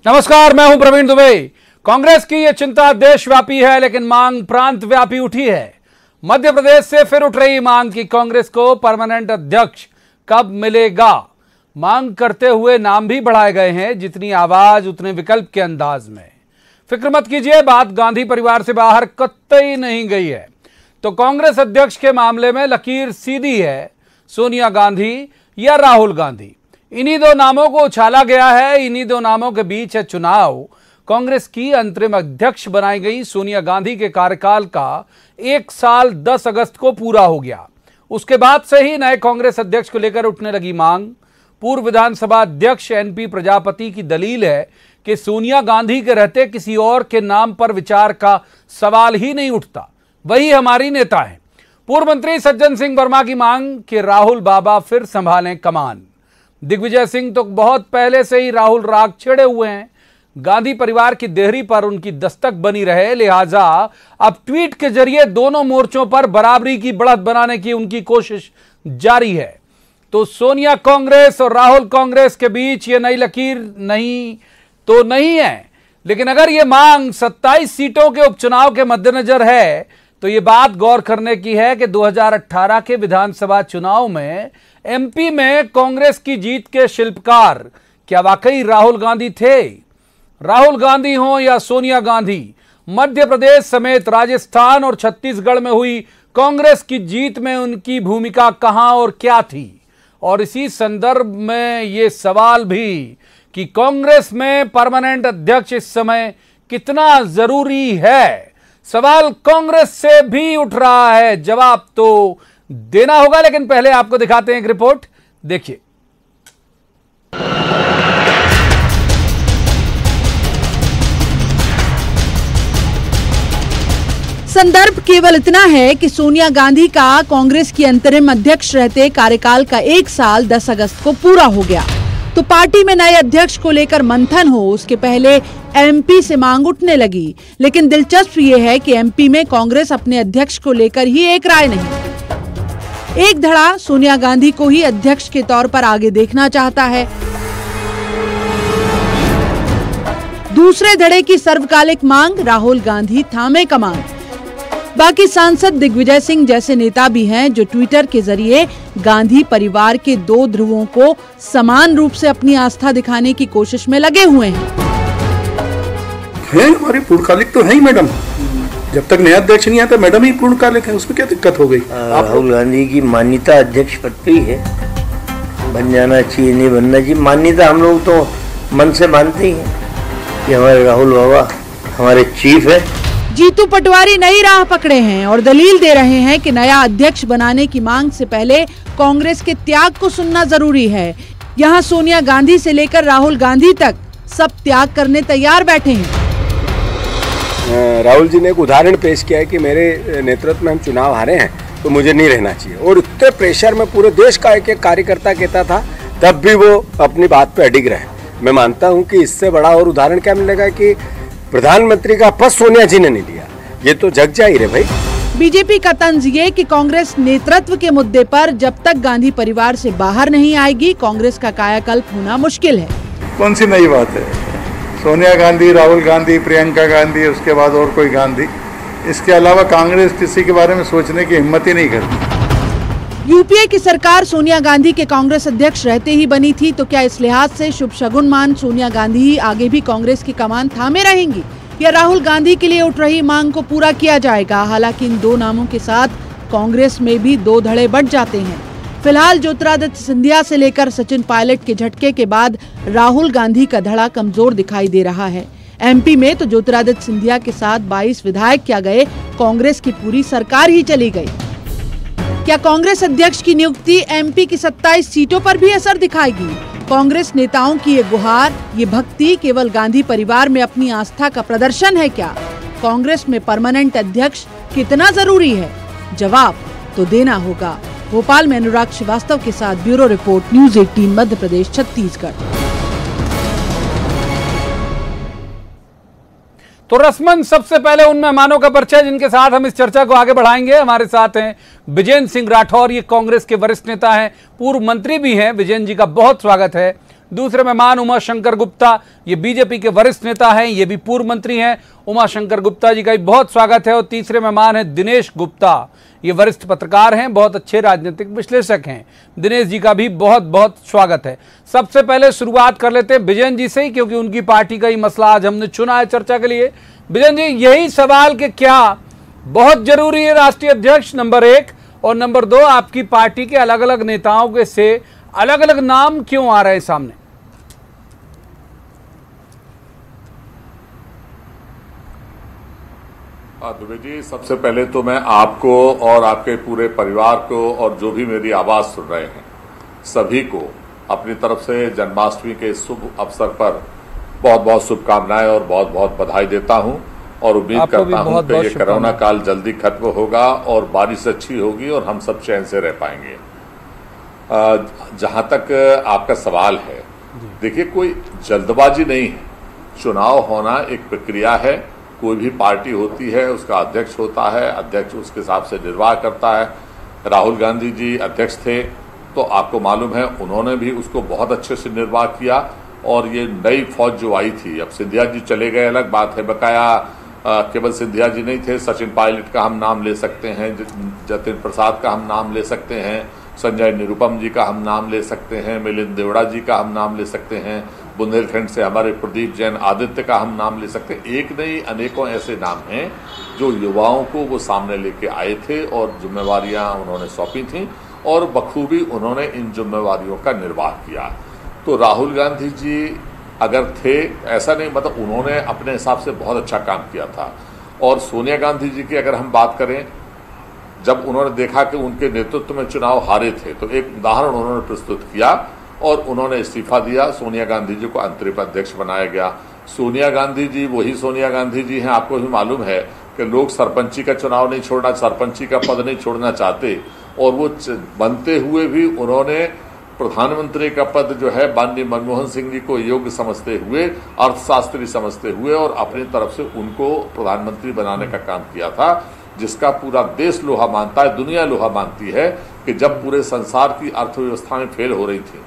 नमस्कार, मैं हूं प्रवीण दुबे। कांग्रेस की यह चिंता देशव्यापी है, लेकिन मांग प्रांत व्यापी उठी है। मध्य प्रदेश से फिर उठ रही मांग कि कांग्रेस को परमानेंट अध्यक्ष कब मिलेगा। मांग करते हुए नाम भी बढ़ाए गए हैं, जितनी आवाज उतने विकल्प के अंदाज में। फिक्र मत कीजिए, बात गांधी परिवार से बाहर कतई नहीं गई है। तो कांग्रेस अध्यक्ष के मामले में लकीर सीधी है, सोनिया गांधी या राहुल गांधी। इन्हीं दो नामों को उछाला गया है, इन्हीं दो नामों के बीच है चुनाव। कांग्रेस की अंतरिम अध्यक्ष बनाई गई सोनिया गांधी के कार्यकाल का 1 साल 10 अगस्त को पूरा हो गया। उसके बाद से ही नए कांग्रेस अध्यक्ष को लेकर उठने लगी मांग। पूर्व विधानसभा अध्यक्ष एनपी प्रजापति की दलील है कि सोनिया गांधी के रहते किसी और के नाम पर विचार का सवाल ही नहीं उठता, वही हमारी नेता है। पूर्व मंत्री सज्जन सिंह वर्मा की मांग कि राहुल बाबा फिर संभालें कमान। दिग्विजय सिंह तो बहुत पहले से ही राहुल राग छेड़े हुए हैं। गांधी परिवार की देहरी पर उनकी दस्तक बनी रहे, लिहाजा अब ट्वीट के जरिए दोनों मोर्चों पर बराबरी की बढ़त बनाने की उनकी कोशिश जारी है। तो सोनिया कांग्रेस और राहुल कांग्रेस के बीच ये नई लकीर नहीं है, लेकिन अगर ये मांग 27 सीटों के उपचुनाव के मद्देनजर है तो ये बात गौर करने की है कि 2018 के विधानसभा चुनाव में एमपी में कांग्रेस की जीत के शिल्पकार क्या वाकई राहुल गांधी थे। राहुल गांधी हो या सोनिया गांधी, मध्य प्रदेश समेत राजस्थान और छत्तीसगढ़ में हुई कांग्रेस की जीत में उनकी भूमिका कहां और क्या थी। और इसी संदर्भ में ये सवाल भी कि कांग्रेस में परमानेंट अध्यक्ष इस समय कितना जरूरी है। सवाल कांग्रेस से भी उठ रहा है, जवाब तो देना होगा। लेकिन पहले आपको दिखाते हैं एक रिपोर्ट, देखिए। संदर्भ केवल इतना है कि सोनिया गांधी का कांग्रेस की अंतरिम अध्यक्ष रहते कार्यकाल का 1 साल 10 अगस्त को पूरा हो गया। तो पार्टी में नए अध्यक्ष को लेकर मंथन हो, उसके पहले एमपी से मांग उठने लगी। लेकिन दिलचस्प ये है कि एमपी में कांग्रेस अपने अध्यक्ष को लेकर ही एक राय नहीं। एक धड़ा सोनिया गांधी को ही अध्यक्ष के तौर पर आगे देखना चाहता है, दूसरे धड़े की सर्वकालिक मांग राहुल गांधी थामे कमान। बाकी सांसद दिग्विजय सिंह जैसे नेता भी हैं जो ट्विटर के जरिए गांधी परिवार के 2 ध्रुवों को समान रूप से अपनी आस्था दिखाने की कोशिश में लगे हुए हैं। हमारी पूर्णकालिक तो है ही मैडम, जब तक नया अध्यक्ष नहीं आता मैडम ही पूर्णकालिक है, उसमें क्या दिक्कत हो गई। राहुल गांधी की मान्यता अध्यक्ष पद पे ही है, बन जाना चाहिए नहीं बनना चाहिए। मान्यता हम लोग तो मन से मानते ही हैं कि हमारे राहुल बाबा हमारे चीफ है। जीतू पटवारी नई राह पकड़े हैं और दलील दे रहे हैं कि नया अध्यक्ष बनाने की मांग से पहले कांग्रेस के त्याग को सुनना जरूरी है। यहाँ सोनिया गांधी से लेकर राहुल गांधी तक सब त्याग करने तैयार बैठे हैं। राहुल जी ने एक उदाहरण पेश किया है कि मेरे नेतृत्व में हम चुनाव हारे हैं तो मुझे नहीं रहना चाहिए, और इतने प्रेशर में पूरे देश का एक एक कार्यकर्ता कहता था, तब भी वो अपनी बात पे अडिग रहे। मैं मानता हूं कि इससे बड़ा और उदाहरण क्या मिलेगा कि प्रधानमंत्री का पद सोनिया जी ने नहीं लिया, ये तो जग जाहिर है भाई। बीजेपी का तंज ये कि कांग्रेस नेतृत्व के मुद्दे पर जब तक गांधी परिवार से बाहर नहीं आएगी, कांग्रेस का कायाकल्प होना मुश्किल है। कौन सी नई बात है? सोनिया गांधी, राहुल गांधी, प्रियंका गांधी, उसके बाद और कोई गांधी, इसके अलावा कांग्रेस किसी के बारे में सोचने की हिम्मत ही नहीं करती। यूपीए की सरकार सोनिया गांधी के कांग्रेस अध्यक्ष रहते ही बनी थी, तो क्या इस लिहाज से शुभ शगुन मान सोनिया गांधी ही आगे भी कांग्रेस की कमान थामे रहेंगी, या राहुल गांधी के लिए उठ रही मांग को पूरा किया जाएगा? हालांकि इन 2 नामों के साथ कांग्रेस में भी 2 धड़े बढ़ जाते हैं। फिलहाल ज्योतिरादित्य सिंधिया से लेकर सचिन पायलट के झटके के बाद राहुल गांधी का धड़ा कमजोर दिखाई दे रहा है। एमपी में तो ज्योतिरादित्य सिंधिया के साथ 22 विधायक क्या गए, कांग्रेस की पूरी सरकार ही चली गई। क्या कांग्रेस अध्यक्ष की नियुक्ति एमपी की 27 सीटों पर भी असर दिखाएगी? कांग्रेस नेताओं की ये गुहार, ये भक्ति केवल गांधी परिवार में अपनी आस्था का प्रदर्शन है क्या? कांग्रेस में परमानेंट अध्यक्ष कितना जरूरी है? जवाब तो देना होगा। भोपाल में अनुराग श्रीवास्तव के साथ bureau report, news 18 Madhya Pradesh Chhattisgarh. तो रस्मन सबसे पहले उन मेहमानों का परिचय जिनके साथ हम इस चर्चा को आगे बढ़ाएंगे। हमारे साथ हैं विजेंद्र सिंह राठौर, ये कांग्रेस के वरिष्ठ नेता हैं, पूर्व मंत्री भी हैं। विजेंद्र जी का बहुत स्वागत है दूसरे मेहमान उमाशंकर गुप्ता, ये बीजेपी के वरिष्ठ नेता हैं, ये भी पूर्व मंत्री हैं। उमाशंकर गुप्ता जी का भी बहुत स्वागत है। और तीसरे मेहमान हैं दिनेश गुप्ता, ये वरिष्ठ पत्रकार हैं, बहुत अच्छे राजनीतिक विश्लेषक हैं। दिनेश जी का भी बहुत बहुत स्वागत है। सबसे पहले शुरुआत कर लेते हैं विजयन जी से ही, क्योंकि उनकी पार्टी का ही मसला आज हमने चुना है चर्चा के लिए। विजयन जी, यही सवाल कि क्या बहुत जरूरी है राष्ट्रीय अध्यक्ष, नंबर 1, और नंबर 2, आपकी पार्टी के अलग अलग नेताओं के से अलग अलग नाम क्यों आ रहे हैं सामने? दुबे जी, सबसे पहले तो मैं आपको और आपके पूरे परिवार को और जो भी मेरी आवाज सुन रहे हैं सभी को अपनी तरफ से जन्माष्टमी के शुभ अवसर पर बहुत बहुत शुभकामनाएं और बहुत बहुत बधाई देता हूं और उम्मीद करता हूं कि ये कोरोना काल जल्दी खत्म होगा और बारिश अच्छी होगी और हम सब चैन से रह पाएंगे। जहां तक आपका सवाल है, देखिए कोई जल्दबाजी नहीं है। चुनाव होना एक प्रक्रिया है। कोई भी पार्टी होती है, उसका अध्यक्ष होता है, अध्यक्ष उसके हिसाब से निर्वाह करता है। राहुल गांधी जी अध्यक्ष थे तो आपको मालूम है उन्होंने भी उसको बहुत अच्छे से निर्वाह किया। और ये नई फौज जो आई थी, अब सिंधिया जी चले गए अलग बात है, बकाया केवल सिंधिया जी नहीं थे, सचिन पायलट का हम नाम ले सकते हैं, जतिन प्रसाद का हम नाम ले सकते हैं, संजय निरुपम जी का हम नाम ले सकते हैं, मिलिंद देवड़ा जी का हम नाम ले सकते हैं, बुंदेलखंड से हमारे प्रदीप जैन आदित्य का हम नाम ले सकते हैं। एक नहीं अनेकों ऐसे नाम हैं जो युवाओं को वो सामने लेके आए थे और जिम्मेवारियां उन्होंने सौंपी थी और बखूबी उन्होंने इन जिम्मेवारियों का निर्वाह किया। तो राहुल गांधी जी अगर थे, ऐसा नहीं, मतलब उन्होंने अपने हिसाब से बहुत अच्छा काम किया था। और सोनिया गांधी जी की अगर हम बात करें, जब उन्होंने देखा कि उनके नेतृत्व में चुनाव हारे थे तो एक उदाहरण उन्होंने प्रस्तुत किया और उन्होंने इस्तीफा दिया। सोनिया गांधी जी को अंतरिम अध्यक्ष बनाया गया। सोनिया गांधी जी वही सोनिया गांधी जी हैं। आपको भी मालूम है कि लोग सरपंची का चुनाव नहीं छोड़ना, सरपंची का पद नहीं छोड़ना चाहते और वो बनते हुए भी उन्होंने प्रधानमंत्री का पद जो है माननीय मनमोहन सिंह जी को योग्य समझते हुए, अर्थशास्त्री समझते हुए और अपनी तरफ से उनको प्रधानमंत्री बनाने का काम किया था, जिसका पूरा देश लोहा मानता है, दुनिया लोहा मानती है कि जब पूरे संसार की अर्थव्यवस्थाएं फेल हो रही थी